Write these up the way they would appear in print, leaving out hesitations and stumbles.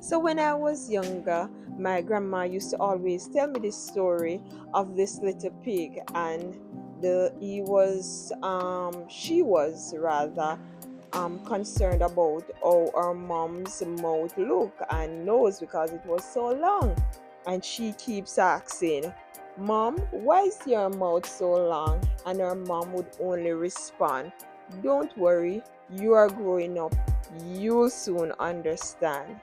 So when I was younger, my grandma used to always tell me this story of this little pig, and the he was she was rather concerned about how her mom's mouth look and nose because it was so long. And she keeps asking, "Mom, why is your mouth so long?" And her mom would only respond, "Don't worry, you are growing up. You'll soon understand."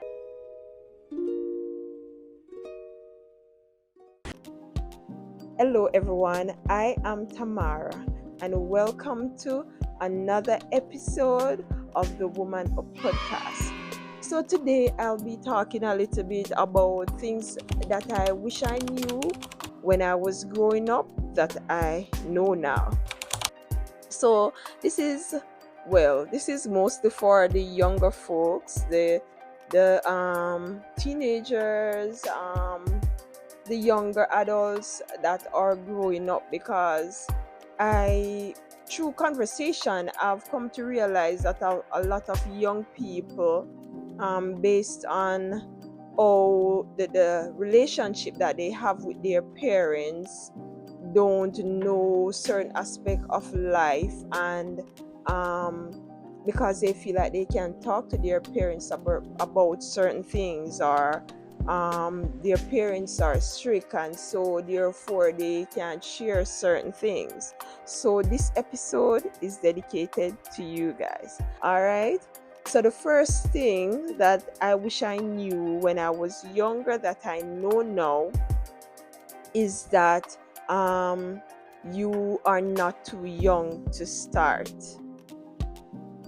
Hello, everyone. I am Tamara, and welcome to another episode of the Woman Up podcast. So, today I'll be talking a little bit about things that I wish I knew when I was growing up that I know now. So, this is mostly for the younger folks, the teenagers, the younger adults that are growing up, because I through conversation I've come to realize that a lot of young people, based on the relationship that they have with their parents, don't know certain aspect of life, and um because they feel like they can talk to their parents about certain things, or their parents are strict, and so therefore they can't share certain things. So this episode is dedicated to you guys. All right. So the first thing that I wish I knew when I was younger that I know now is that you are not too young to start.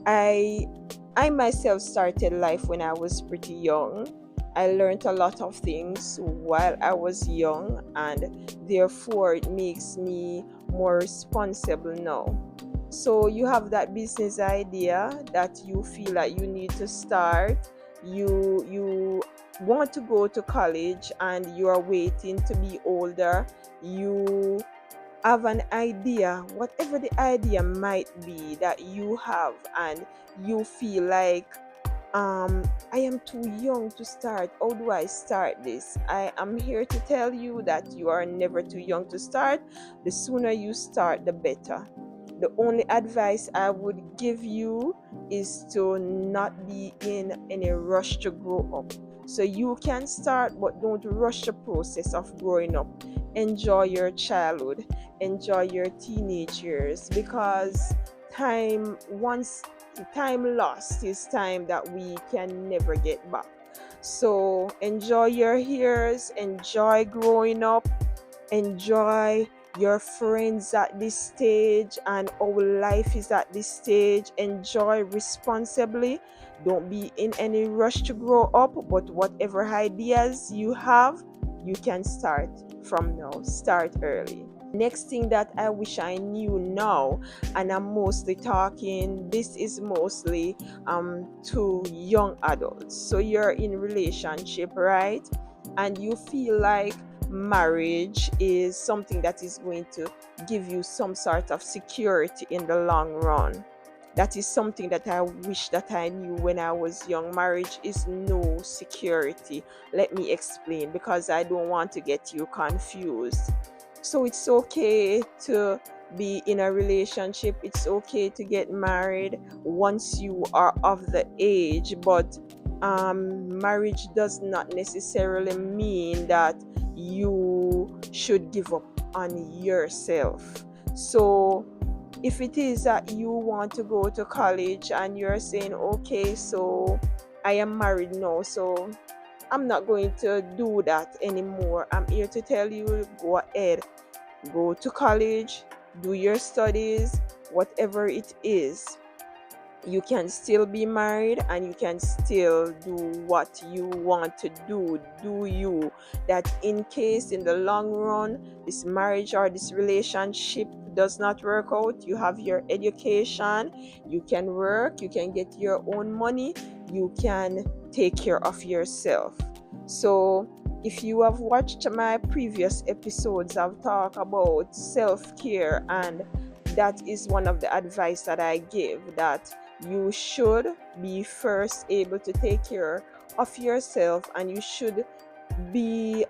I I myself started life when I was pretty young. I learned a lot of things while I was young, and therefore it makes me more responsible now. So you have that business idea that you feel like you need to start. You want to go to college and you are waiting to be older. You have an idea, whatever the idea might be that you have, and you feel like, I am too young to start. How do I start this? I am here to tell you that you are never too young to start. The sooner you start, the better. The only advice I would give you is to not be in any rush to grow up. So you can start, but don't rush the process of growing up. Enjoy your childhood, enjoy your teenage years, because once time lost is time that we can never get back. So enjoy your years, enjoy growing up, enjoy your friends at this stage and our life is at this stage. Enjoy responsibly. Don't be in any rush to grow up, but whatever ideas you have, you can start from now. Start early. Next thing that I wish I knew now, and I'm mostly talking, this is mostly to young adults. So you're in relationship, right? And you feel like marriage is something that is going to give you some sort of security in the long run. That is something that I wish that I knew when I was young. Marriage is no security. Let me explain, because I don't want to get you confused. So it's okay to be in a relationship. It's okay to get married once you are of the age, but marriage does not necessarily mean that you should give up on yourself. So if it is that you want to go to college and you're saying, okay, so I am married now, so I'm not going to do that anymore. I'm here to tell you, go ahead, go to college, do your studies, whatever it is. You can still be married and you can still do what you want to do. Do you. That in case in the long run this marriage or this relationship does not work out, you have your education, you can work, you can get your own money, you can take care of yourself. So if you have watched my previous episodes, I've talked about self-care, and that is one of the advice that I give, that you should be first able to take care of yourself, and you should be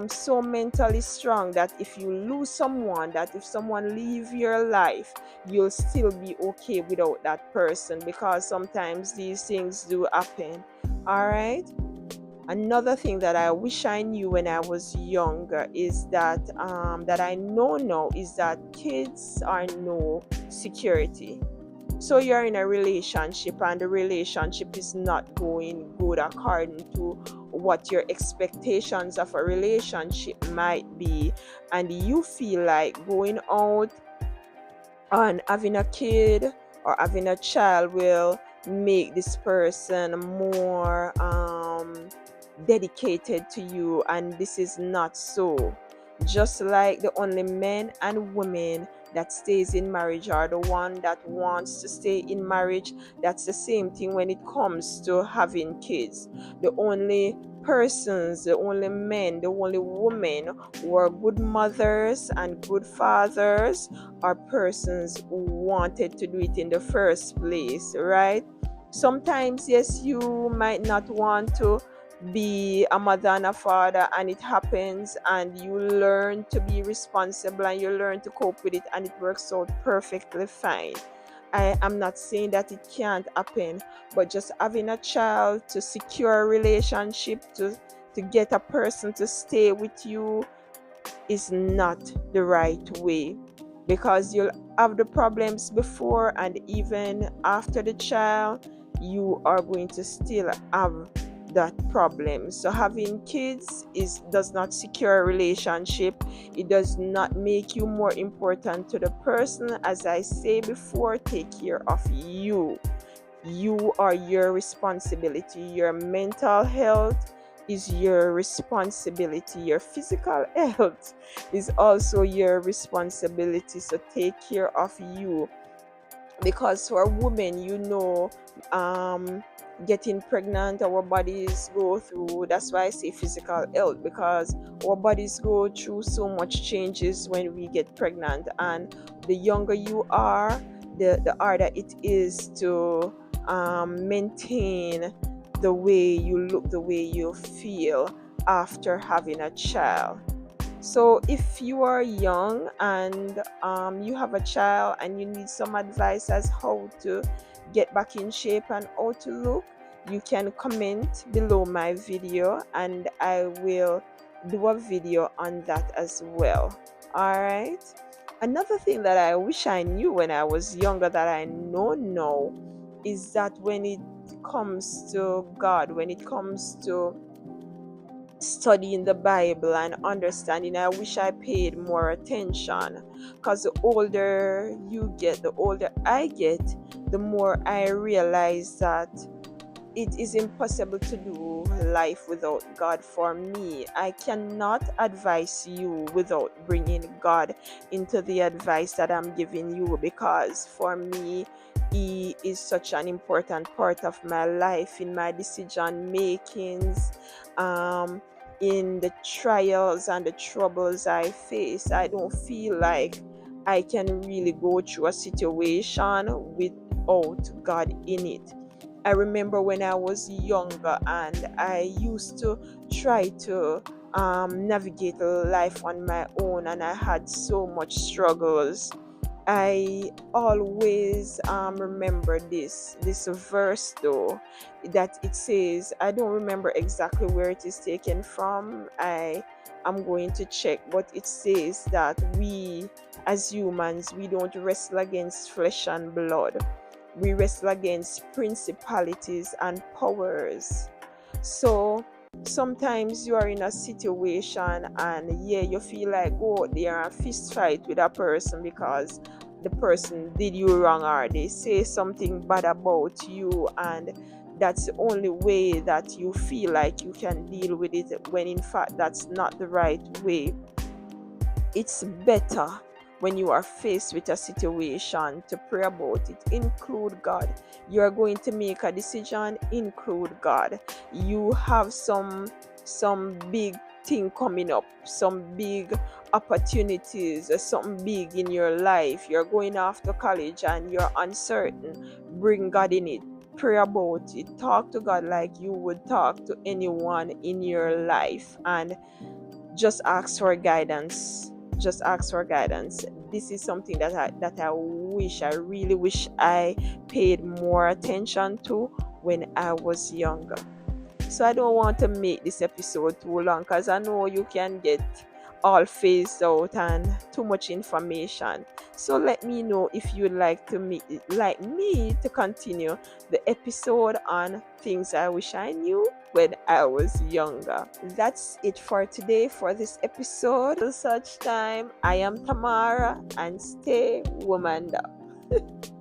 so mentally strong that if you lose someone, that if someone leave your life, you'll still be okay without that person, because sometimes these things do happen. All right. Another thing that I wish I knew when I was younger is that I know now is that kids are no security. So you're in a relationship and the relationship is not going good according to what your expectations of a relationship might be, and you feel like going out and having a kid or having a child will make this person more dedicated to you, and this is not so. Just like the only men and women that stays in marriage are the one that wants to stay in marriage, that's the same thing when it comes to having kids. The only persons, the only men, the only women who are good mothers and good fathers are persons who wanted to do it in the first place, right? Sometimes, yes, you might not want to be a mother and a father, and it happens, and you learn to be responsible and you learn to cope with it, and it works out perfectly fine. I am not saying that it can't happen, but just having a child to secure a relationship, to get a person to stay with you, is not the right way, because you'll have the problems before and even after the child, you are going to still have that problem. So having kids does not secure a relationship. It does not make you more important to the person. As I say before, take care of you. You are your responsibility. Your mental health is your responsibility. Your physical health is also your responsibility. So take care of you, because for women, getting pregnant, our bodies go through, that's why I say physical health, because our bodies go through so much changes when we get pregnant, and the younger you are, the harder it is to maintain the way you look, the way you feel after having a child. So if you are young and you have a child and you need some advice as how to get back in shape and how to look, you can comment below my video and I will do a video on that as well. All right. Another thing that I wish I knew when I was younger that I know now is that when it comes to God, when it comes to studying the Bible and understanding, I wish I paid more attention, because the older you get, the older I get, the more I realize that it is impossible to do life without God. For me, I cannot advise you without bringing God into the advice that I'm giving you, because for me, He is such an important part of my life, in my decision makings, in the trials and the troubles I face. I don't feel like I can really go through a situation without God in it. I remember when I was younger and I used to try to navigate life on my own, and I had so much struggles. I always remember this verse though, that it says, I don't remember exactly where it is taken from. I am going to check, but it says that we as humans, we don't wrestle against flesh and blood. We wrestle against principalities and powers. So sometimes you are in a situation and yeah, you feel like go out there and fist fight with a person because the person did you wrong, or they say something bad about you, and that's the only way that you feel like you can deal with it, when in fact that's not the right way. It's better when you are faced with a situation to pray about it. Include God. You are going to make a decision, include God. You have some big thing coming up, some big opportunities, something big in your life. You're going off to college and you're uncertain. Bring God in it. pray about it. Talk to God like you would talk to anyone in your life, and just ask for guidance. Just ask for guidance. This is something I really wish I paid more attention to when I was younger. So I don't want to make this episode too long, because I know you can get all phased out and too much information. So let me know if you'd like me to continue the episode on things I wish I knew when I was younger. That's it for today for this episode. Till such time, I am Tamara, and stay womaned up.